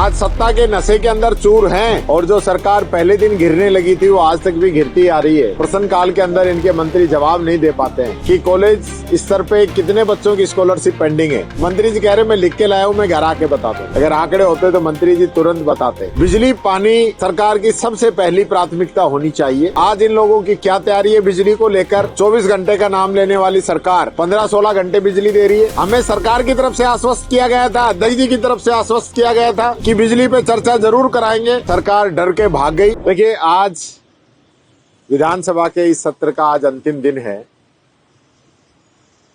आज सत्ता के नशे के अंदर चूर हैं और जो सरकार पहले दिन गिरने लगी थी वो आज तक भी गिरती आ रही है। प्रश्न काल के अंदर इनके मंत्री जवाब नहीं दे पाते हैं कि कॉलेज स्तर पे कितने बच्चों की स्कॉलरशिप पेंडिंग है। मंत्री जी कह रहे मैं लिख के लाया हूँ, मैं घर आके बता दूं। अगर आंकड़े होते तो मंत्री जी तुरंत बताते। बिजली पानी सरकार की सबसे पहली प्राथमिकता होनी चाहिए। आज इन लोगों की क्या तैयारी है बिजली को लेकर? 24 घंटे का नाम लेने वाली सरकार 15-16 घंटे बिजली दे रही है। हमें सरकार की तरफ से आश्वस्त किया गया था, अध्यक्ष जी की तरफ से आश्वस्त किया गया था कि बिजली पे चर्चा जरूर कराएंगे। सरकार डर के भाग गई। देखिए, आज विधानसभा के इस सत्र का आज अंतिम दिन है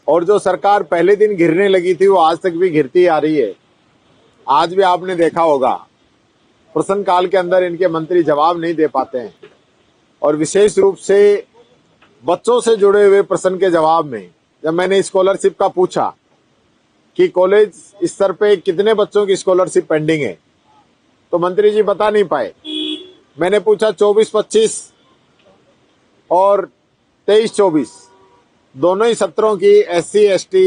और जो सरकार पहले दिन गिरने लगी थी वो आज तक भी गिरती आ रही है। आज भी आपने देखा होगा प्रश्न काल के अंदर इनके मंत्री जवाब नहीं दे पाते हैं और विशेष रूप से बच्चों से जुड़े हुए प्रश्न के जवाब में जब मैंने स्कॉलरशिप का पूछा कि कॉलेज स्तर पे कितने बच्चों की स्कॉलरशिप पेंडिंग है तो मंत्री जी बता नहीं पाए। मैंने पूछा 24-25 और 23-24 दोनों ही सत्रों की SC ST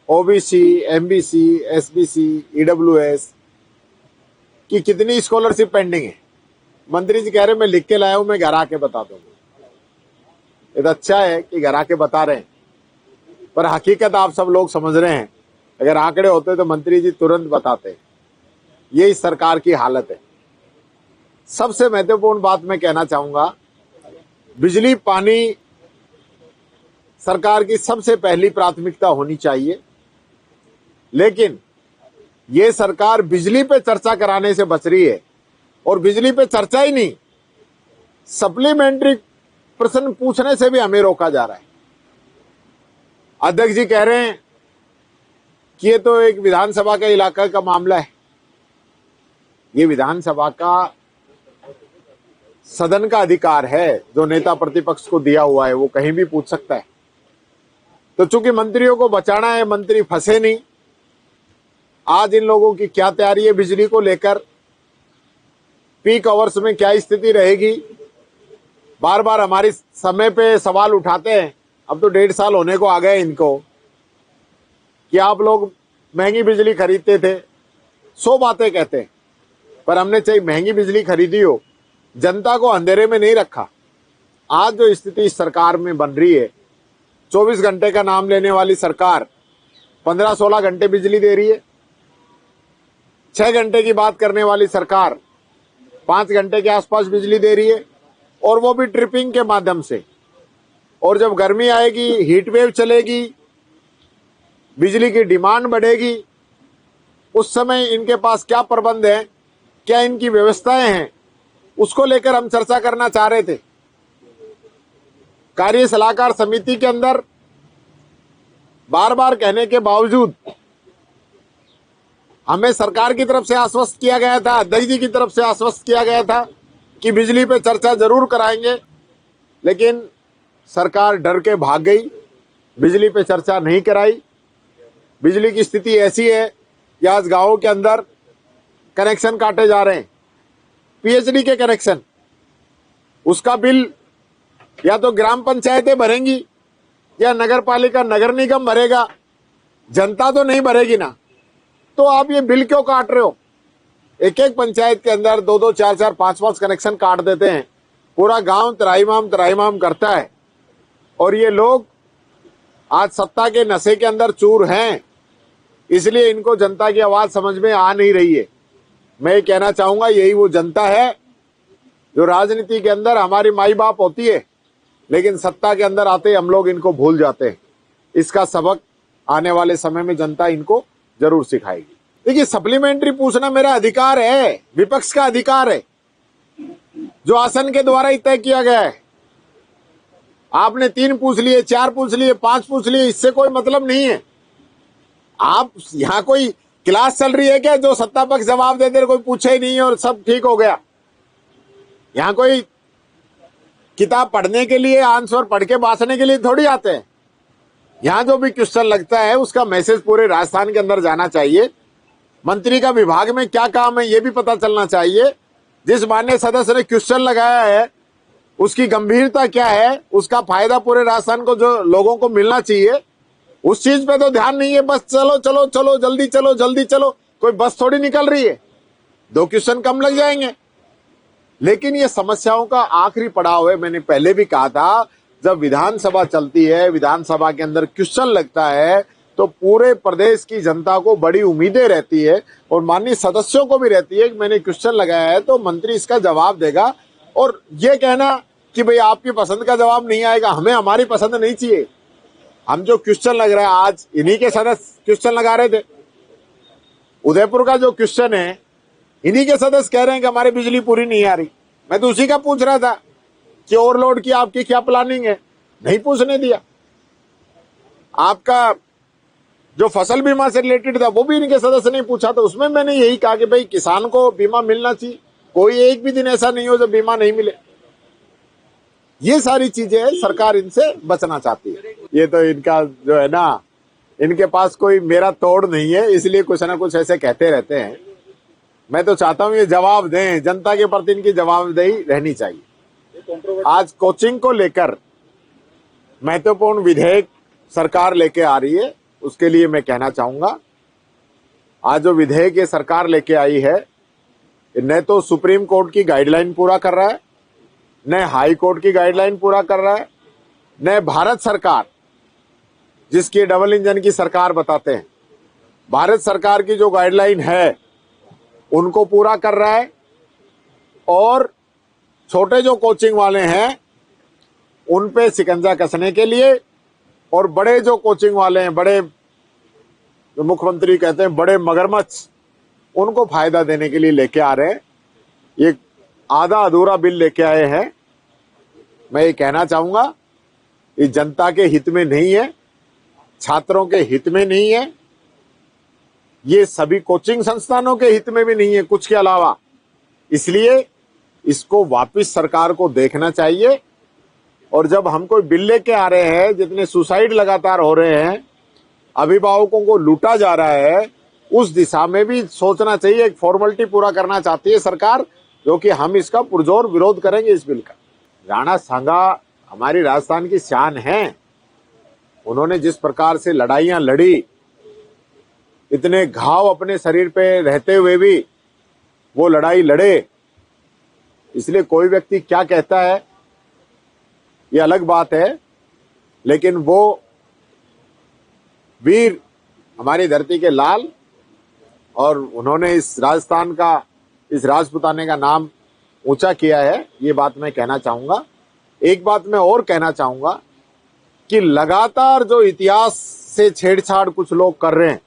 OBC MBC SBC EWS की कितनी स्कॉलरशिप पेंडिंग है। मंत्री जी कह रहे मैं लिख के लाया हूं, मैं घर आके बता दूंगा। ये तो अच्छा है कि घर आके बता रहे हैं, पर हकीकत आप सब लोग समझ रहे हैं। अगर आंकड़े होते तो मंत्री जी तुरंत बताते। ये इस सरकार की हालत है। सबसे महत्वपूर्ण बात मैं कहना चाहूंगा, बिजली पानी सरकार की सबसे पहली प्राथमिकता होनी चाहिए, लेकिन ये सरकार बिजली पे चर्चा कराने से बच रही है और बिजली पे चर्चा ही नहीं, सप्लीमेंट्री प्रश्न पूछने से भी हमें रोका जा रहा है। अध्यक्ष जी कह रहे हैं कि ये तो एक विधानसभा का इलाका का मामला है। ये विधानसभा का सदन का अधिकार है जो नेता प्रतिपक्ष को दिया हुआ है, वो कहीं भी पूछ सकता है। तो चूंकि मंत्रियों को बचाना है, मंत्री फंसे नहीं। आज इन लोगों की क्या तैयारी है बिजली को लेकर? पीक आवर्स में क्या स्थिति रहेगी? बार बार हमारी समय पे सवाल उठाते हैं। अब तो 1.5 साल होने को आ गए इनको कि आप लोग महंगी बिजली खरीदते थे। 100 बातें कहते हैं, पर हमने चाहे महंगी बिजली खरीदी हो, जनता को अंधेरे में नहीं रखा। आज जो स्थिति इस सरकार में बन रही है, 24 घंटे का नाम लेने वाली सरकार 15-16 घंटे बिजली दे रही है। 6 घंटे की बात करने वाली सरकार 5 घंटे के आसपास बिजली दे रही है, और वो भी ट्रिपिंग के माध्यम से। और जब गर्मी आएगी, हीट वेव चलेगी, बिजली की डिमांड बढ़ेगी, उस समय इनके पास क्या प्रबंध है, क्या इनकी व्यवस्थाएं हैं, उसको लेकर हम चर्चा करना चाह रहे थे। कार्य सलाहकार समिति के अंदर बार बार कहने के बावजूद हमें सरकार की तरफ से आश्वस्त किया गया था, अध्यक्ष जी की तरफ से आश्वस्त किया गया था कि बिजली पे चर्चा जरूर कराएंगे, लेकिन सरकार डर के भाग गई। बिजली पे चर्चा नहीं कराई। बिजली की स्थिति ऐसी है कि आज गांवों के अंदर कनेक्शन काटे जा रहे हैं। PhD के कनेक्शन, उसका बिल या तो ग्राम पंचायतें भरेंगी या नगर पालिका नगर निगम भरेगा, जनता तो नहीं भरेगी ना। तो आप ये बिल क्यों काट रहे हो? एक एक पंचायत के अंदर 2-2 4-4 5-5 कनेक्शन काट देते हैं। पूरा गांव त्राहिमाम करता है। और ये लोग आज सत्ता के नशे के अंदर चूर हैं, इसलिए इनको जनता की आवाज समझ में आ नहीं रही है। मैं ये कहना चाहूंगा, यही वो जनता है जो राजनीति के अंदर हमारी माई बाप होती है, लेकिन सत्ता के अंदर आते हम लोग इनको भूल जाते हैं। इसका सबक आने वाले समय में जनता इनको जरूर सिखाएगी। देखिए, सप्लीमेंट्री पूछना मेरा अधिकार है, विपक्ष का अधिकार है, जो आसन के द्वारा ही तय किया गया है। आपने 3 पूछ लिए, 4 पूछ लिए, 5 पूछ लिए, इससे कोई मतलब नहीं है। आप यहाँ कोई क्लास चल रही है क्या जो सत्ता पक्ष जवाब दे दे, कोई पूछे ही नहीं और सब ठीक हो गया? यहाँ कोई किताब पढ़ने के लिए, आंसर पढ़ के बांटने के लिए थोड़ी आते हैं। यहाँ जो भी क्वेश्चन लगता है उसका मैसेज पूरे राजस्थान के अंदर जाना चाहिए। मंत्री का विभाग में क्या काम है ये भी पता चलना चाहिए। जिस माननीय सदस्य ने क्वेश्चन लगाया है उसकी गंभीरता क्या है, उसका फायदा पूरे राजस्थान को जो लोगों को मिलना चाहिए, उस चीज पे तो ध्यान नहीं है। बस चलो चलो चलो, जल्दी चलो जल्दी चलो। कोई बस थोड़ी निकल रही है। 2 क्वेश्चन कम लग जाएंगे। लेकिन ये समस्याओं का आखिरी पड़ाव है। मैंने पहले भी कहा था, जब विधानसभा चलती है, विधानसभा के अंदर क्वेश्चन लगता है, तो पूरे प्रदेश की जनता को बड़ी उम्मीदें रहती है और माननीय सदस्यों को भी रहती है कि मैंने क्वेश्चन लगाया है तो मंत्री इसका जवाब देगा। और ये कहना कि भाई आपकी पसंद का जवाब नहीं आएगा, हमें हमारी पसंद नहीं चाहिए। हम जो क्वेश्चन लग रहा है, आज इन्हीं के सदस्य क्वेश्चन लगा रहे थे। उदयपुर का जो क्वेश्चन है, इन्हीं के सदस्य कह रहे हैं कि हमारी बिजली पूरी नहीं आ रही। मैं तो उसी का पूछ रहा था कि ओवरलोड की आपकी क्या प्लानिंग है, नहीं पूछने दिया। आपका जो फसल बीमा से रिलेटेड था वो भी इनके सदस्य ने पूछा, तो उसमें मैंने यही कहा कि भाई किसान को बीमा मिलना चाहिए, कोई एक भी दिन ऐसा नहीं हो जब बीमा नहीं मिले। ये सारी चीजें सरकार इनसे बचना चाहती है। ये तो इनका जो है ना, इनके पास कोई मेरा तोड़ नहीं है, इसलिए कुछ ना कुछ ऐसे कहते रहते हैं। मैं तो चाहता हूं ये जवाब दें, जनता के प्रति इनकी जवाबदेही रहनी चाहिए। आज कोचिंग को लेकर महत्वपूर्ण विधेयक सरकार लेके आ रही है, उसके लिए मैं कहना चाहूंगा, आज जो विधेयक ये सरकार लेके आई है, न तो सुप्रीम कोर्ट की गाइडलाइन पूरा कर रहा है, न हाई कोर्ट की गाइडलाइन पूरा कर रहा है, न भारत सरकार, जिसकी डबल इंजन की सरकार बताते हैं, भारत सरकार की जो गाइडलाइन है उनको पूरा कर रहा है। और छोटे जो कोचिंग वाले हैं उन पे शिकंजा कसने के लिए, और बड़े जो कोचिंग वाले हैं, बड़े जो मुख्यमंत्री कहते हैं बड़े मगरमच्छ, उनको फायदा देने के लिए लेके आ रहे हैं। ये आधा अधूरा बिल लेके आए हैं। मैं ये कहना चाहूंगा, ये जनता के हित में नहीं है, छात्रों के हित में नहीं है, ये सभी कोचिंग संस्थानों के हित में भी नहीं है कुछ के अलावा। इसलिए इसको वापस सरकार को देखना चाहिए। और जब हम कोई बिल लेके आ रहे हैं, जितने सुसाइड लगातार हो रहे हैं, अभिभावकों को लूटा जा रहा है, उस दिशा में भी सोचना चाहिए। एक फॉर्मेलिटी पूरा करना चाहती है सरकार, जो कि हम इसका पुरजोर विरोध करेंगे इस बिल का। राणा सांगा हमारी राजस्थान की शान है। उन्होंने जिस प्रकार से लड़ाइयां लड़ी, इतने घाव अपने शरीर पे रहते हुए भी वो लड़ाई लड़े। इसलिए कोई व्यक्ति क्या कहता है ये अलग बात है, लेकिन वो वीर हमारी धरती के लाल, और उन्होंने इस राजस्थान का, इस राजपुताने का नाम ऊंचा किया है। ये बात मैं कहना चाहूंगा। एक बात मैं और कहना चाहूंगा कि लगातार जो इतिहास से छेड़छाड़ कुछ लोग कर रहे हैं,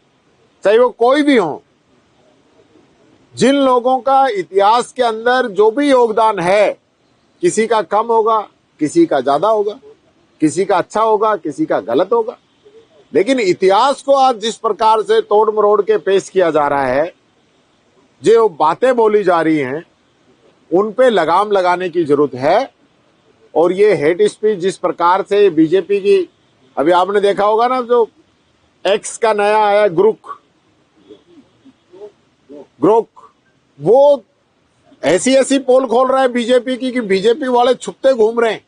चाहे वो कोई भी हो, जिन लोगों का इतिहास के अंदर जो भी योगदान है, किसी का कम होगा, किसी का ज्यादा होगा, किसी का अच्छा होगा, किसी का गलत होगा, लेकिन इतिहास को आज जिस प्रकार से तोड़ मरोड़ के पेश किया जा रहा है, जो बातें बोली जा रही हैं, उन पे लगाम लगाने की जरूरत है। और ये हेट स्पीच जिस प्रकार से बीजेपी की, अभी आपने देखा होगा ना, जो एक्स का नया आया ग्रुप, वो ऐसी ऐसी पोल खोल रहा है बीजेपी की कि बीजेपी वाले छुपते घूम रहे हैं।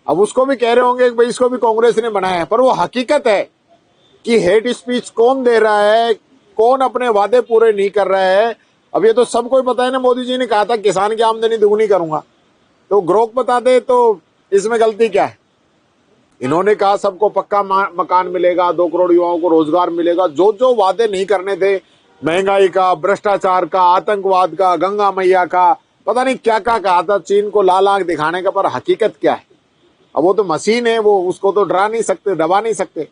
अब उसको भी कह रहे होंगे कि भाई इसको भी कांग्रेस ने बनाया है, पर वो हकीकत है कि हेट स्पीच कौन दे रहा है, कौन अपने वादे पूरे नहीं कर रहा है। अब ये तो सबको ही पता है ना, मोदी जी ने कहा था किसान की आमदनी दुगुनी करूंगा, तो ग्रोक बता दे तो इसमें गलती क्या है। इन्होंने कहा सबको पक्का मकान मिलेगा, 2 करोड़ युवाओं को रोजगार मिलेगा। जो जो वादे नहीं करने थे, महंगाई का, भ्रष्टाचार का, आतंकवाद का, गंगा मैया का, पता नहीं क्या क्या कहा था, चीन को लाल आंख दिखाने का, पर हकीकत क्या है। अब वो तो मशीन है, वो उसको तो डरा नहीं सकते, दबा नहीं सकते।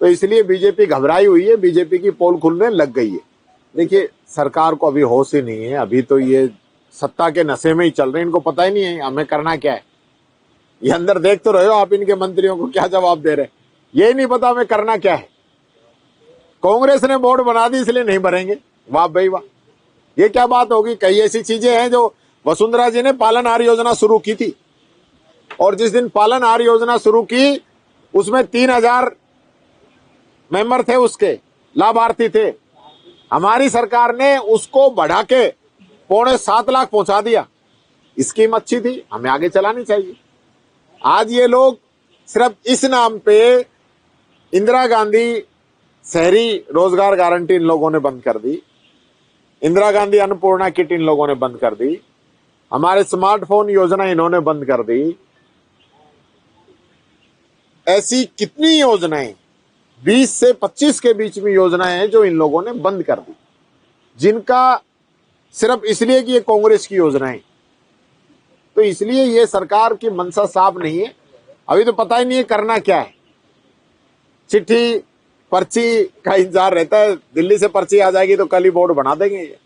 तो इसलिए बीजेपी घबराई हुई है, बीजेपी की पोल खुलने लग गई है। देखिए, सरकार को अभी होश ही नहीं है, अभी तो ये सत्ता के नशे में ही चल रहे हैं। इनको पता ही नहीं है हमें करना क्या है। ये अंदर देख तो रहे हो आप, इनके मंत्रियों को क्या जवाब दे रहे, ये नहीं पता हमें करना क्या है। कांग्रेस ने बोर्ड बना दी इसलिए नहीं भरेंगे, वाह भाई वाह, ये क्या बात होगी। कई ऐसी चीजें हैं जो वसुंधरा जी ने पालनहार योजना शुरू की थी, और जिस दिन पालनहार योजना शुरू की उसमें 3000 मेंबर थे, उसके लाभार्थी थे। हमारी सरकार ने उसको बढ़ा के 6.25 लाख पहुंचा दिया। स्कीम अच्छी थी, हमें आगे चलानी चाहिए। आज ये लोग सिर्फ इस नाम पे इंदिरा गांधी शहरी रोजगार गारंटी इन लोगों ने बंद कर दी। इंदिरा गांधी अन्नपूर्णा किट इन लोगों ने बंद कर दी, हमारे स्मार्टफोन योजना इन्होंने बंद कर दी। ऐसी कितनी योजनाएं 20 से 25 के बीच में योजनाएं हैं जो इन लोगों ने बंद कर दी, जिनका सिर्फ इसलिए कि ये कांग्रेस की योजनाएं। तो इसलिए ये सरकार की मंशा साफ नहीं है। अभी तो पता ही नहीं है करना क्या है। चिट्ठी पर्ची का इंतजार रहता है, दिल्ली से पर्ची आ जाएगी तो कल ही बोर्ड बना देंगे ये।